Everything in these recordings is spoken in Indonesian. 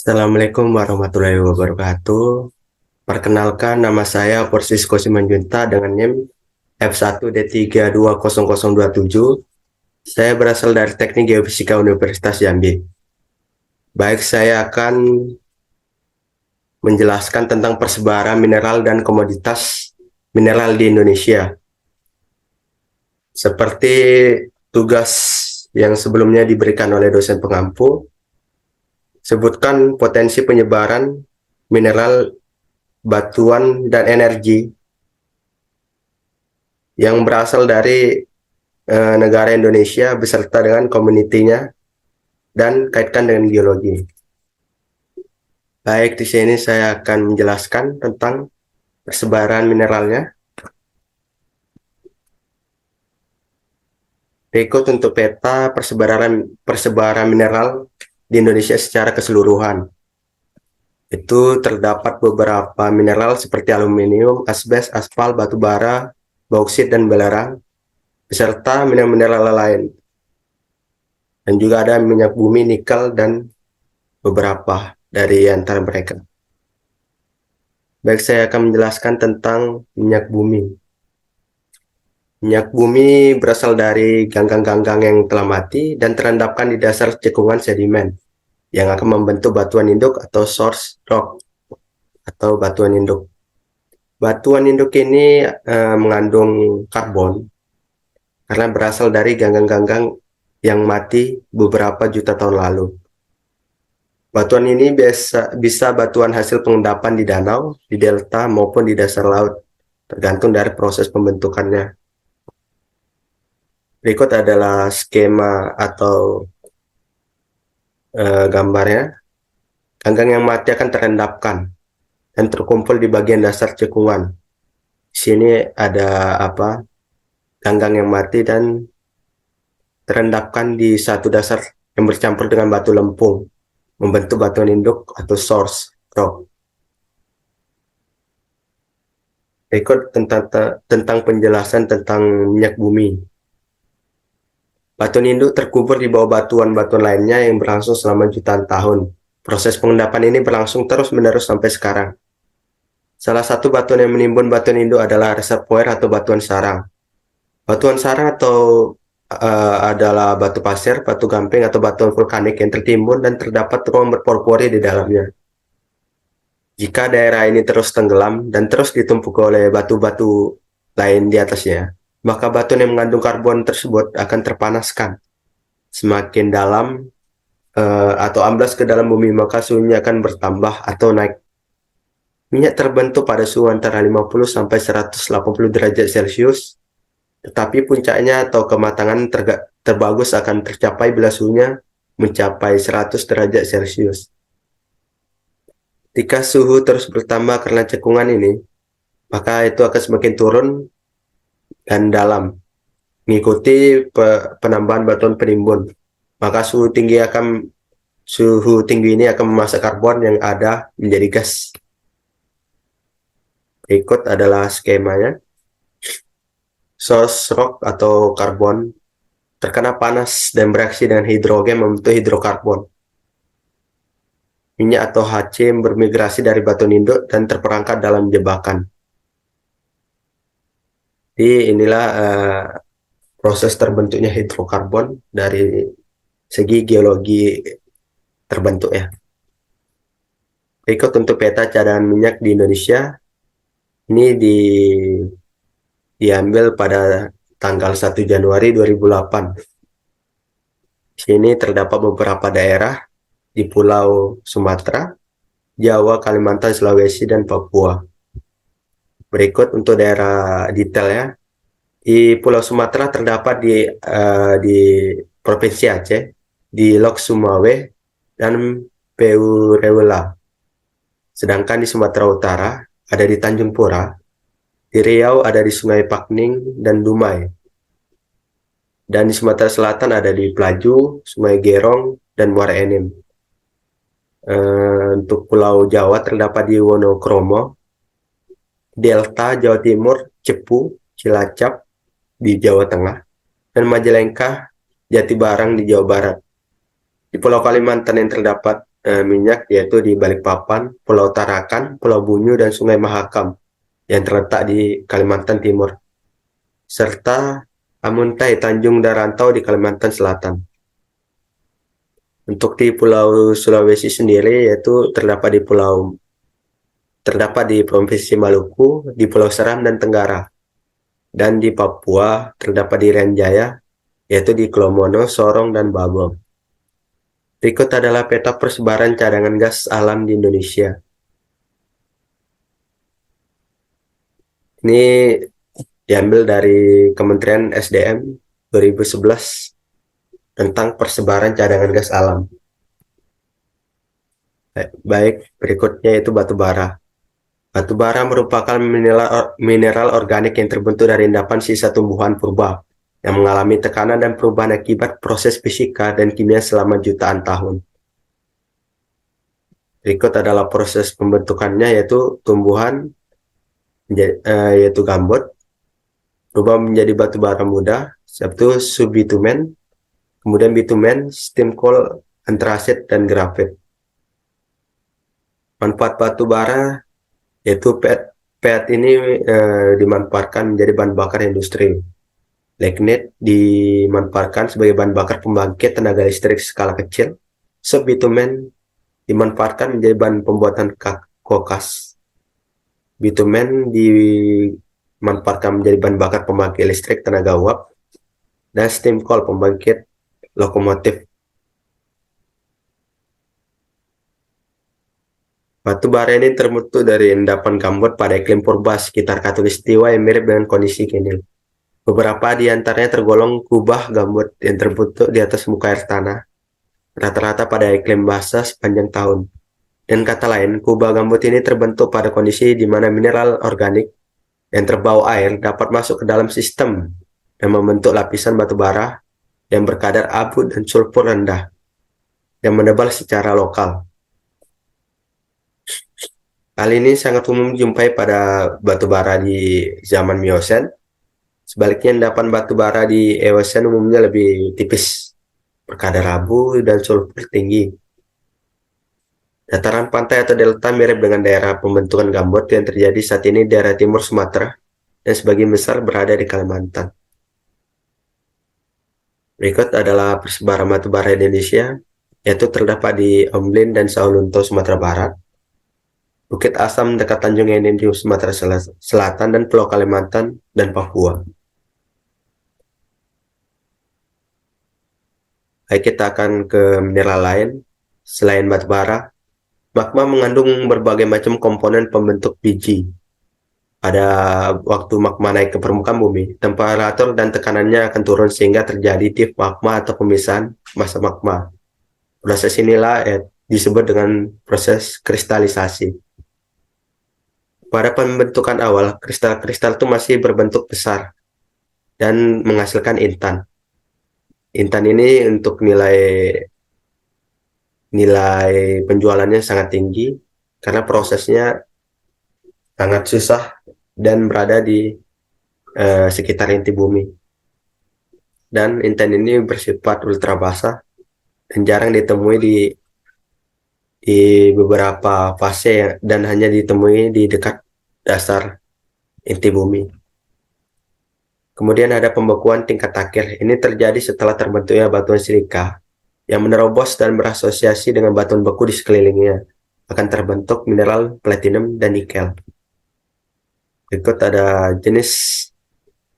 Assalamualaikum warahmatullahi wabarakatuh. Perkenalkan, nama saya Persisko Simanjunta dengan NIM F1D320027. Saya berasal dari Teknik Geofisika Universitas Jambi. Baik, saya akan menjelaskan tentang persebaran mineral dan komoditas mineral di Indonesia. Seperti tugas yang sebelumnya diberikan oleh dosen pengampu, sebutkan potensi penyebaran mineral, batuan, dan energi yang berasal dari negara Indonesia beserta dengan komunitinya dan kaitkan dengan geologi. Baik, di sini saya akan menjelaskan tentang persebaran mineralnya. Berikut untuk peta persebaran mineral di Indonesia secara keseluruhan. Itu terdapat beberapa mineral seperti aluminium, asbes, aspal, batu bara, bauksit, dan belerang, beserta mineral-mineral lain. Dan juga ada minyak bumi, nikel, dan beberapa dari antara mereka. Baik, saya akan menjelaskan tentang minyak bumi. Minyak bumi berasal dari ganggang-ganggang yang telah mati dan terendapkan di dasar cekungan sedimen yang akan membentuk batuan induk atau source rock atau batuan induk. Batuan induk ini mengandung karbon karena berasal dari ganggang-ganggang yang mati beberapa juta tahun lalu. Batuan ini bisa batuan hasil pengendapan di danau, di delta, maupun di dasar laut, tergantung dari proses pembentukannya. Berikut adalah skema atau gambarnya. Ganggang yang mati akan terendapkan dan terkumpul di bagian dasar cekungan. Di sini ada ganggang yang mati dan terendapkan di satu dasar yang bercampur dengan batu lempung, membentuk batuan induk atau source rock. Berikut tentang penjelasan tentang minyak bumi. Batuan induk terkubur di bawah batuan-batuan lainnya yang berlangsung selama jutaan tahun. Proses pengendapan ini berlangsung terus-menerus sampai sekarang. Salah satu batuan yang menimbun batuan induk adalah reservoir atau batuan sarang. Batuan sarang adalah batu pasir, batu gamping, atau batuan vulkanik yang tertimbun dan terdapat ruang berpori-pori di dalamnya. Jika daerah ini terus tenggelam dan terus ditumpuk oleh batu-batu lain di atasnya, maka batuan yang mengandung karbon tersebut akan terpanaskan. Semakin dalam atau amblas ke dalam bumi, maka suhunya akan bertambah atau naik. Minyak terbentuk pada suhu antara 50 sampai 180 derajat Celcius, tetapi puncaknya atau kematangan terbagus akan tercapai bila suhunya mencapai 100 derajat Celcius. Jika suhu terus bertambah karena cekungan ini, maka itu akan semakin turun dan dalam, mengikuti penambahan batuan penimbun. Maka suhu tinggi ini akan memasak karbon yang ada menjadi gas. Berikut adalah skemanya. Source rock atau karbon terkena panas dan bereaksi dengan hidrogen membentuk hidrokarbon. Minyak atau HC bermigrasi dari batuan induk dan terperangkap dalam jebakan. Jadi inilah proses terbentuknya hidrokarbon dari segi geologi terbentuk ya. Berikut untuk peta cadangan minyak di Indonesia. Ini diambil pada tanggal 1 Januari 2008. Di sini terdapat beberapa daerah di Pulau Sumatera, Jawa, Kalimantan, Sulawesi, dan Papua. Berikut untuk daerah detail ya. Di Pulau Sumatera terdapat di Provinsi Aceh, di Lok Sumawe, dan Peurewela. Sedangkan di Sumatera Utara ada di Tanjung Pura, di Riau ada di Sungai Pakning dan Dumai. Dan di Sumatera Selatan ada di Pelaju, Sungai Gerong, dan Muara Enim. Untuk Pulau Jawa terdapat di Wonokromo, Delta Jawa Timur, Cepu, Cilacap di Jawa Tengah, dan Majalengka, Jatibarang di Jawa Barat. Di Pulau Kalimantan yang terdapat minyak, yaitu di Balikpapan, Pulau Tarakan, Pulau Bunyu, dan Sungai Mahakam yang terletak di Kalimantan Timur, serta Amuntai Tanjung Darantau di Kalimantan Selatan. Untuk di Pulau Sulawesi sendiri, yaitu terdapat di Provinsi Maluku, di Pulau Seram dan Tenggara, dan di Papua terdapat di Irian Jaya, yaitu di Klomono, Sorong, dan Babong. Berikut adalah peta persebaran cadangan gas alam di Indonesia. Ini diambil dari Kementerian SDM 2011 tentang persebaran cadangan gas alam. Baik, berikutnya itu batu bara. Batu bara merupakan mineral organik yang terbentuk dari endapan sisa tumbuhan purba yang mengalami tekanan dan perubahan akibat proses fisika dan kimia selama jutaan tahun. Berikut adalah proses pembentukannya, yaitu tumbuhan yaitu gambut berubah menjadi batu bara muda, yaitu subbitumen, kemudian bitumen, steam coal, antrasit, dan grafit. Manfaat batu bara yaitu PET ini dimanfaatkan menjadi bahan bakar industri. Lignit dimanfaatkan sebagai bahan bakar pembangkit tenaga listrik skala kecil. Subbitumen dimanfaatkan menjadi bahan pembuatan kokas. Bitumen dimanfaatkan menjadi bahan bakar pembangkit listrik tenaga uap. Dan steam coal pembangkit lokomotif. Batu bara ini terbentuk dari endapan gambut pada iklim purba sekitar Khatulistiwa yang mirip dengan kondisi kini. Beberapa di antaranya tergolong kubah gambut yang terbentuk di atas muka air tanah, rata-rata pada iklim basah sepanjang tahun. Dan kata lain, kubah gambut ini terbentuk pada kondisi di mana mineral organik yang terbau air dapat masuk ke dalam sistem dan membentuk lapisan batu bara yang berkadar abu dan sulfur rendah yang menebal secara lokal. Hal ini sangat umum dijumpai pada batu bara di zaman Miosen. Sebaliknya, endapan batu bara di Eosen umumnya lebih tipis, berkadar abu dan sulfur tinggi. Dataran pantai atau delta mirip dengan daerah pembentukan gambut yang terjadi saat ini di daerah timur Sumatera dan sebagian besar berada di Kalimantan. Berikut adalah persebaran batu bara Indonesia, yaitu terdapat di Omblin dan Saulunto, Sumatera Barat, Bukit Asam dekat Tanjung Enim di Sumatera Selatan, dan Pulau Kalimantan dan Papua. Baik, kita akan ke mineral lain. Selain batu bara, magma mengandung berbagai macam komponen pembentuk biji. Pada waktu magma naik ke permukaan bumi, temperatur dan tekanannya akan turun sehingga terjadi dip magma atau pemisahan massa magma. Proses inilah disebut dengan proses kristalisasi. Pada pembentukan awal, kristal-kristal itu masih berbentuk besar dan menghasilkan intan. Intan ini untuk nilai penjualannya sangat tinggi karena prosesnya sangat susah dan berada di sekitar inti bumi. Dan intan ini bersifat ultra basah dan jarang ditemui di beberapa fase dan hanya ditemui di dekat dasar inti bumi. Kemudian ada pembekuan tingkat akhir. Ini terjadi setelah terbentuknya batuan silika yang menerobos dan berasosiasi dengan batuan beku di sekelilingnya. Akan terbentuk mineral platinum dan nikel. Berikut ada jenis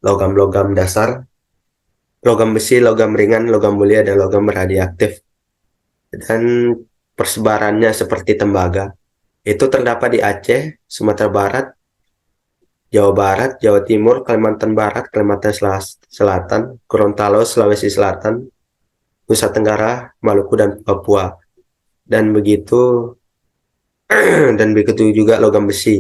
logam-logam dasar, logam besi, logam ringan, logam mulia, dan logam radioaktif. Dan persebarannya seperti tembaga. Itu terdapat di Aceh, Sumatera Barat, Jawa Barat, Jawa Timur, Kalimantan Barat, Kalimantan Selatan, Gorontalo, Sulawesi Selatan, Nusa Tenggara, Maluku, dan Papua. Dan begitu juga logam besi.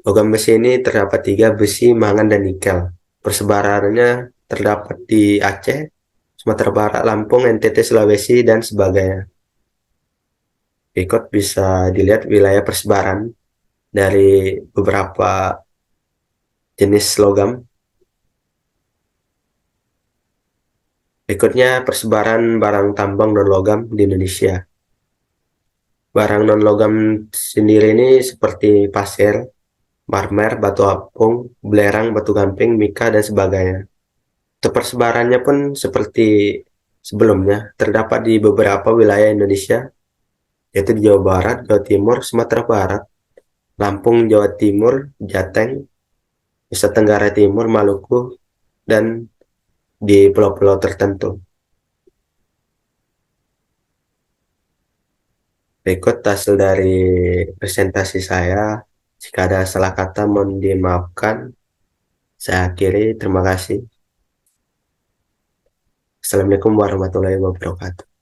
Logam besi ini terdapat 3, besi, mangan, dan nikel. Persebarannya terdapat di Aceh, Sumatera Barat, Lampung, NTT, Sulawesi, dan sebagainya. Berikut bisa dilihat wilayah persebaran dari beberapa jenis logam. Berikutnya persebaran barang tambang dan logam di Indonesia. Barang non-logam sendiri ini seperti pasir, marmer, batu apung, belerang, batu gamping, mika, dan sebagainya. Untuk persebarannya pun seperti sebelumnya, terdapat di beberapa wilayah Indonesia, yaitu di Jawa Barat, Jawa Timur, Sumatera Barat, Lampung, Jawa Timur, Jateng, Nusa Tenggara Timur, Maluku, dan di pulau-pulau tertentu. Berikut hasil dari presentasi saya. Jika ada salah kata, mohon dimaafkan. Saya akhiri. Terima kasih. Assalamualaikum warahmatullahi wabarakatuh.